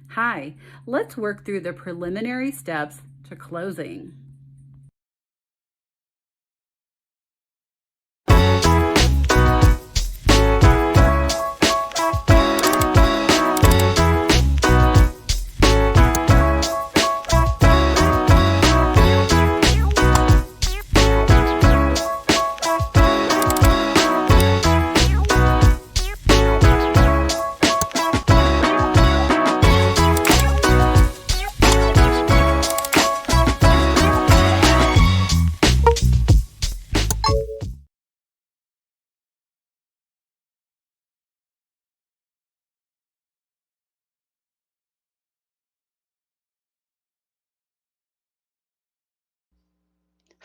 Hi, let's work through the preliminary steps to closing.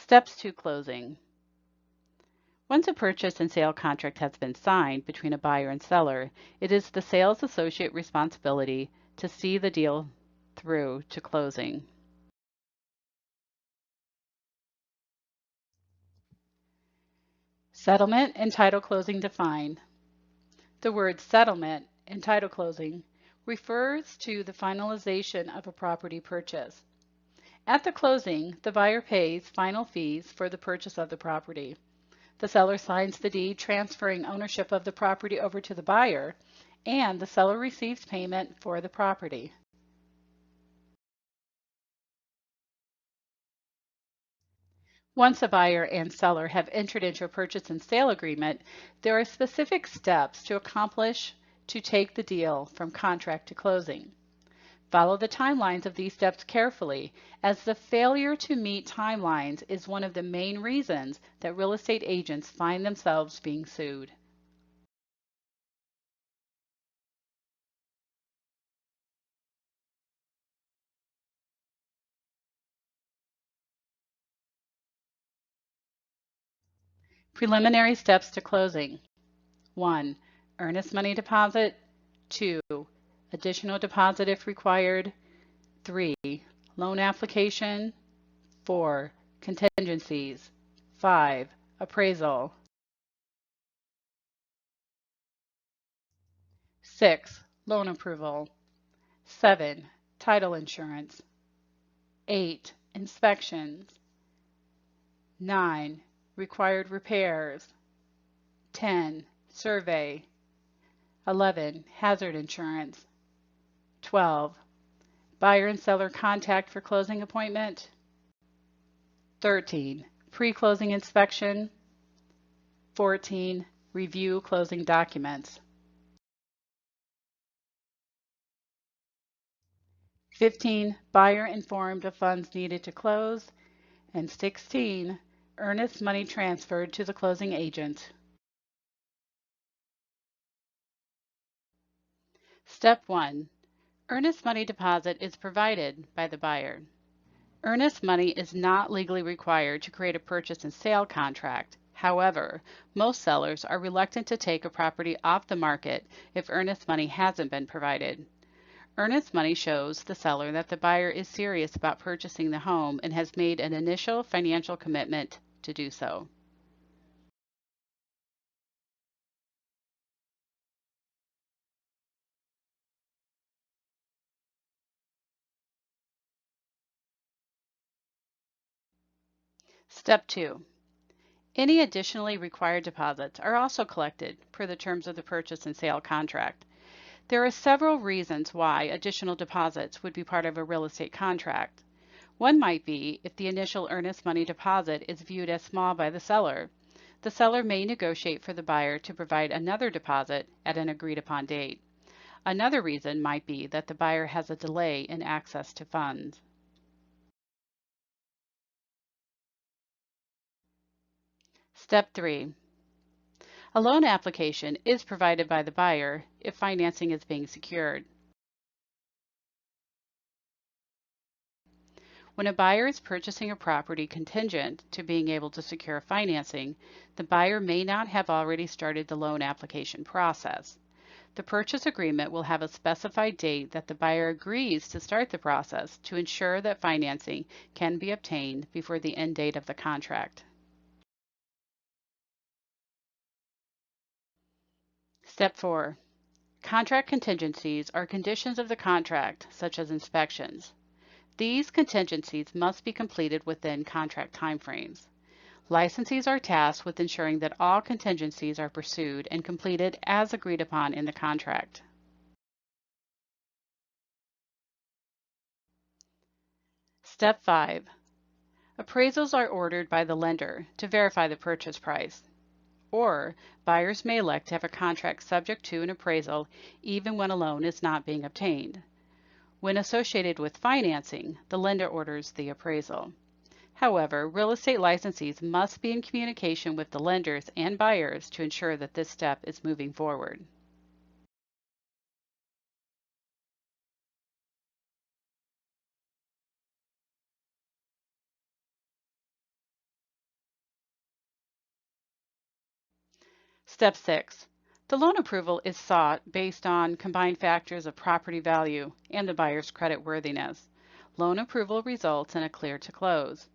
Steps to closing. Once a purchase and sale contract has been signed between a buyer and seller, it is the sales associate responsibility to see the deal through to closing. Settlement and title closing defined. The word settlement and title closing refers to the finalization of a property purchase. At the closing, the buyer pays final fees for the purchase of the property. The seller signs the deed transferring ownership of the property over to the buyer, and the seller receives payment for the property. Once a buyer and seller have entered into a purchase and sale agreement, there are specific steps to accomplish to take the deal from contract to closing. Follow the timelines of these steps carefully, as the failure to meet timelines is one of the main reasons that real estate agents find themselves being sued. Preliminary steps to closing. 1. Earnest money deposit. 2. Additional deposit if required. 3. Loan application. 4. Contingencies. 5. Appraisal. 6. Loan approval. 7. Title insurance. 8. Inspections. 9. Required repairs. 10. Survey. 11. Hazard insurance. 12. Buyer and seller contact for closing appointment. 13. Pre-closing inspection. 14. Review closing documents. 15. Buyer informed of funds needed to close. And 16. Earnest money transferred to the closing agent. Step 1. Earnest money deposit is provided by the buyer. Earnest money is not legally required to create a purchase and sale contract. However, most sellers are reluctant to take a property off the market if earnest money hasn't been provided. Earnest money shows the seller that the buyer is serious about purchasing the home and has made an initial financial commitment to do so. Step 2. Any additionally required deposits are also collected per the terms of the purchase and sale contract. There are several reasons why additional deposits would be part of a real estate contract. One might be if the initial earnest money deposit is viewed as small by the seller. The seller may negotiate for the buyer to provide another deposit at an agreed upon date. Another reason might be that the buyer has a delay in access to funds. Step 3. A loan application is provided by the buyer if financing is being secured. When a buyer is purchasing a property contingent to being able to secure financing, the buyer may not have already started the loan application process. The purchase agreement will have a specified date that the buyer agrees to start the process to ensure that financing can be obtained before the end date of the contract. Step 4. Contract contingencies are conditions of the contract, such as inspections. These contingencies must be completed within contract timeframes. Licensees are tasked with ensuring that all contingencies are pursued and completed as agreed upon in the contract. Step 5. Appraisals are ordered by the lender to verify the purchase price. Or, buyers may elect to have a contract subject to an appraisal even when a loan is not being obtained. When associated with financing, the lender orders the appraisal. However, real estate licensees must be in communication with the lenders and buyers to ensure that this step is moving forward. Step 6. The loan approval is sought based on combined factors of property value and the buyer's credit worthiness. Loan approval results in a clear to close.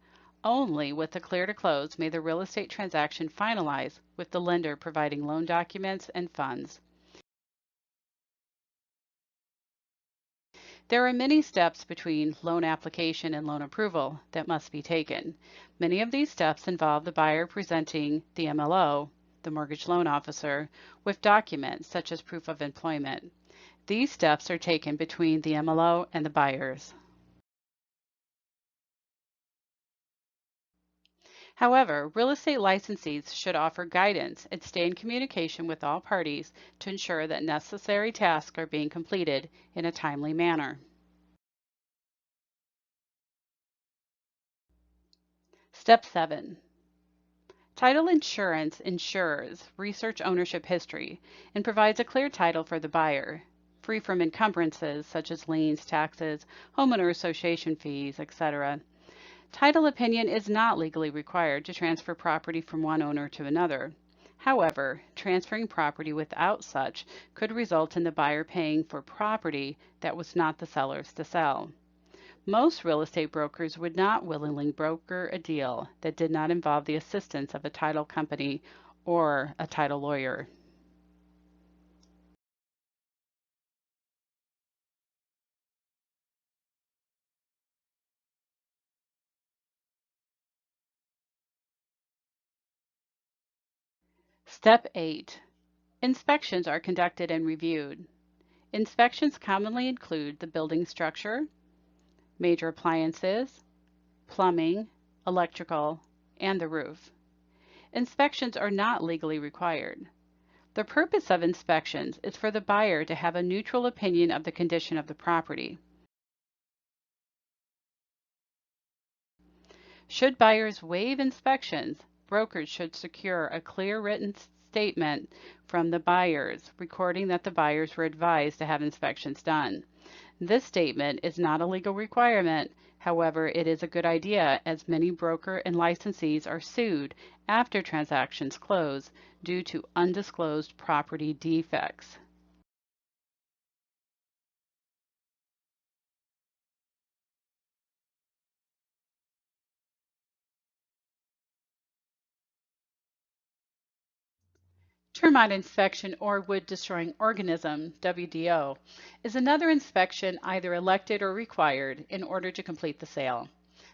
Only with a clear to close may the real estate transaction finalize, with the lender providing loan documents and funds. There are many steps between loan application and loan approval that must be taken. Many of these steps involve the buyer presenting the MLO, the mortgage loan officer, with documents such as proof of employment. These steps are taken between the MLO and the buyers. However, real estate licensees should offer guidance and stay in communication with all parties to ensure that necessary tasks are being completed in a timely manner. Step 7. Title insurance ensures research ownership history and provides a clear title for the buyer, free from encumbrances such as liens, taxes, homeowner association fees, etc. Title opinion is not legally required to transfer property from one owner to another. However, transferring property without such could result in the buyer paying for property that was not the seller's to sell. Most real estate brokers would not willingly broker a deal that did not involve the assistance of a title company or a title lawyer. Step 8. Inspections are conducted and reviewed. Inspections commonly include the building structure, major appliances, plumbing, electrical, and the roof. Inspections are not legally required. The purpose of inspections is for the buyer to have a neutral opinion of the condition of the property. Should buyers waive inspections, brokers should secure a clear written statement from the buyers recording that the buyers were advised to have inspections done. This statement is not a legal requirement. However, it is a good idea as many broker and licensees are sued after transactions close due to undisclosed property defects. Termite inspection or wood destroying organism, WDO, is another inspection either elected or required in order to complete the sale.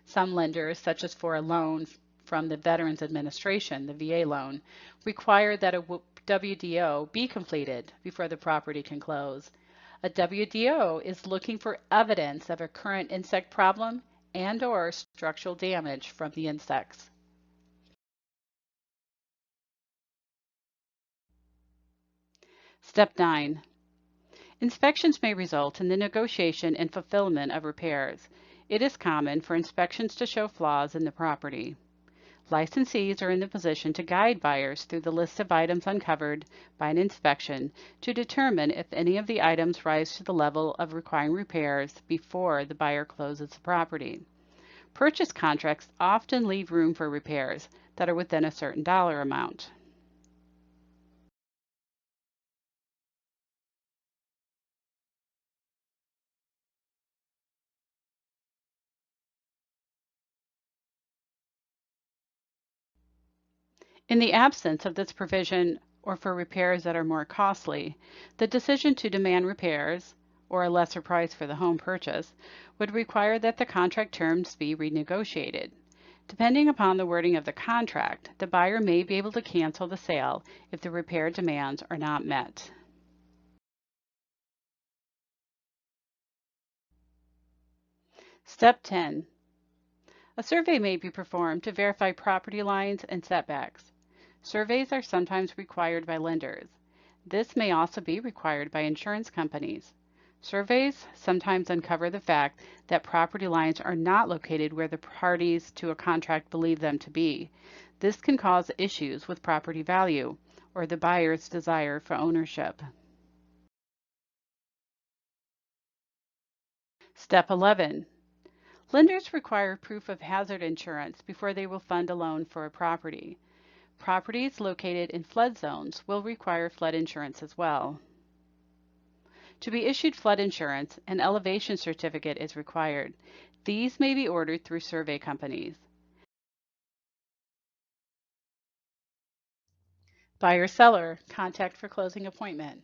Some lenders, such as for a loan from the Veterans Administration, the VA loan, require that a WDO be completed before the property can close. A WDO is looking for evidence of a current insect problem and/or structural damage from the insects. Step 9. Inspections may result in the negotiation and fulfillment of repairs. It is common for inspections to show flaws in the property. Licensees are in the position to guide buyers through the list of items uncovered by an inspection to determine if any of the items rise to the level of requiring repairs before the buyer closes the property. Purchase contracts often leave room for repairs that are within a certain dollar amount. In the absence of this provision or for repairs that are more costly, the decision to demand repairs, or a lesser price for the home purchase, would require that the contract terms be renegotiated. Depending upon the wording of the contract, the buyer may be able to cancel the sale if the repair demands are not met. Step 10. A survey may be performed to verify property lines and setbacks. Surveys are sometimes required by lenders. This may also be required by insurance companies. Surveys sometimes uncover the fact that property lines are not located where the parties to a contract believe them to be. This can cause issues with property value or the buyer's desire for ownership. Step 11. Lenders require proof of hazard insurance before they will fund a loan for a property. Properties located in flood zones will require flood insurance as well. To be issued flood insurance, an elevation certificate is required. These may be ordered through survey companies. Buyer-seller, contact for closing appointment.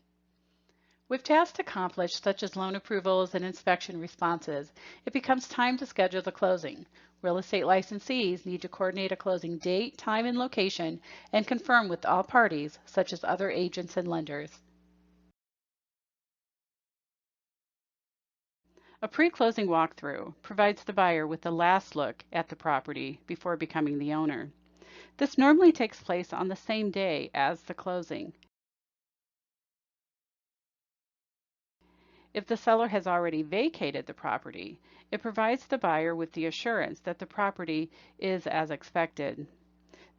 With tasks accomplished, such as loan approvals and inspection responses, it becomes time to schedule the closing. Real estate licensees need to coordinate a closing date, time, and location, and confirm with all parties, such as other agents and lenders. A pre-closing walkthrough provides the buyer with the last look at the property before becoming the owner. This normally takes place on the same day as the closing. If the seller has already vacated the property, it provides the buyer with the assurance that the property is as expected.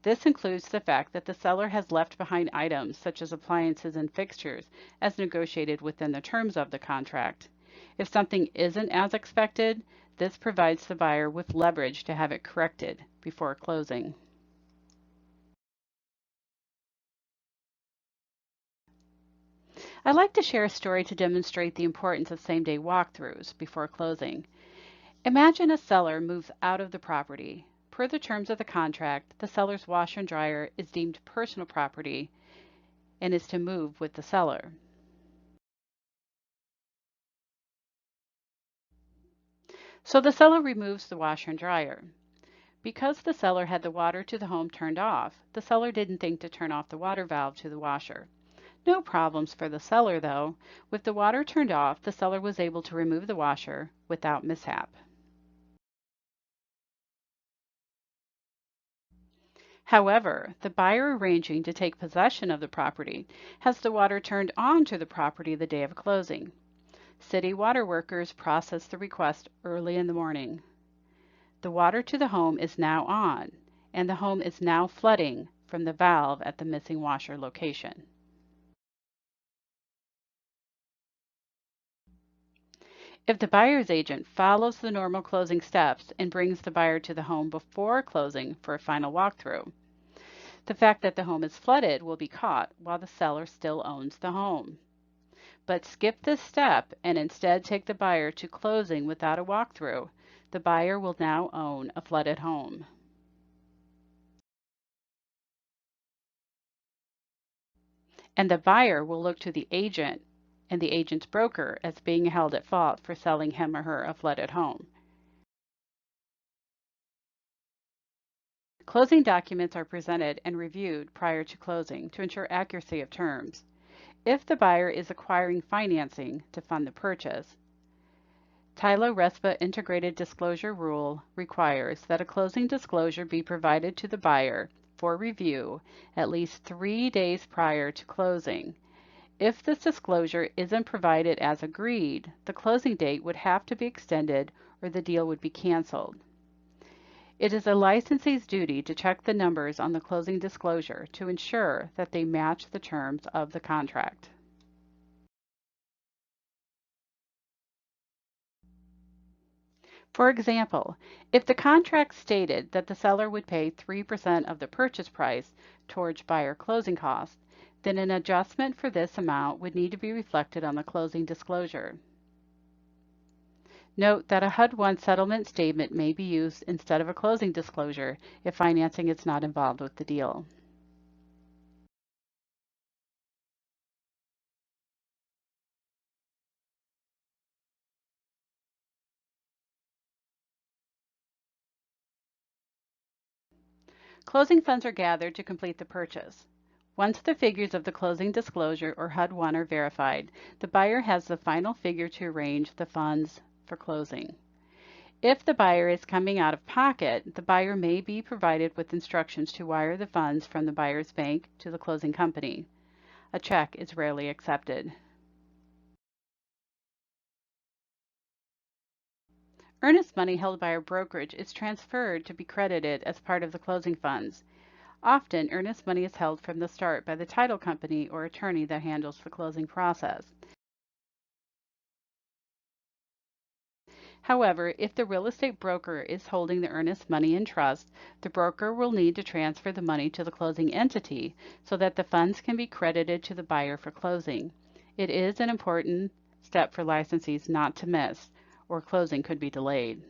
This includes the fact that the seller has left behind items such as appliances and fixtures as negotiated within the terms of the contract. If something isn't as expected, this provides the buyer with leverage to have it corrected before closing. I'd like to share a story to demonstrate the importance of same-day walkthroughs before closing. Imagine a seller moves out of the property. Per the terms of the contract, the seller's washer and dryer is deemed personal property and is to move with the seller. So the seller removes the washer and dryer. Because the seller had the water to the home turned off, the seller didn't think to turn off the water valve to the washer. No problems for the seller though. With the water turned off, the seller was able to remove the washer without mishap. However, the buyer arranging to take possession of the property has the water turned on to the property the day of closing. City water workers process the request early in the morning. The water to the home is now on, and the home is now flooding from the valve at the missing washer location. If the buyer's agent follows the normal closing steps and brings the buyer to the home before closing for a final walkthrough, the fact that the home is flooded will be caught while the seller still owns the home. But skip this step and instead take the buyer to closing without a walkthrough, the buyer will now own a flooded home. And the buyer will look to the agent and the agent's broker as being held at fault for selling him or her a flooded home. Closing documents are presented and reviewed prior to closing to ensure accuracy of terms. If the buyer is acquiring financing to fund the purchase, TILA-RESPA Integrated Disclosure Rule requires that a closing disclosure be provided to the buyer for review at least 3 days prior to closing. If this disclosure isn't provided as agreed, the closing date would have to be extended or the deal would be canceled. It is a licensee's duty to check the numbers on the closing disclosure to ensure that they match the terms of the contract. For example, if the contract stated that the seller would pay 3% of the purchase price towards buyer closing costs, then an adjustment for this amount would need to be reflected on the closing disclosure. Note that a HUD-1 settlement statement may be used instead of a closing disclosure if financing is not involved with the deal. Closing funds are gathered to complete the purchase. Once the figures of the closing disclosure or HUD-1 are verified, the buyer has the final figure to arrange the funds for closing. If the buyer is coming out of pocket, the buyer may be provided with instructions to wire the funds from the buyer's bank to the closing company. A check is rarely accepted. Earnest money held by a brokerage is transferred to be credited as part of the closing funds. Often, earnest money is held from the start by the title company or attorney that handles the closing process. However, if the real estate broker is holding the earnest money in trust, the broker will need to transfer the money to the closing entity so that the funds can be credited to the buyer for closing. It is an important step for licensees not to miss, or closing could be delayed.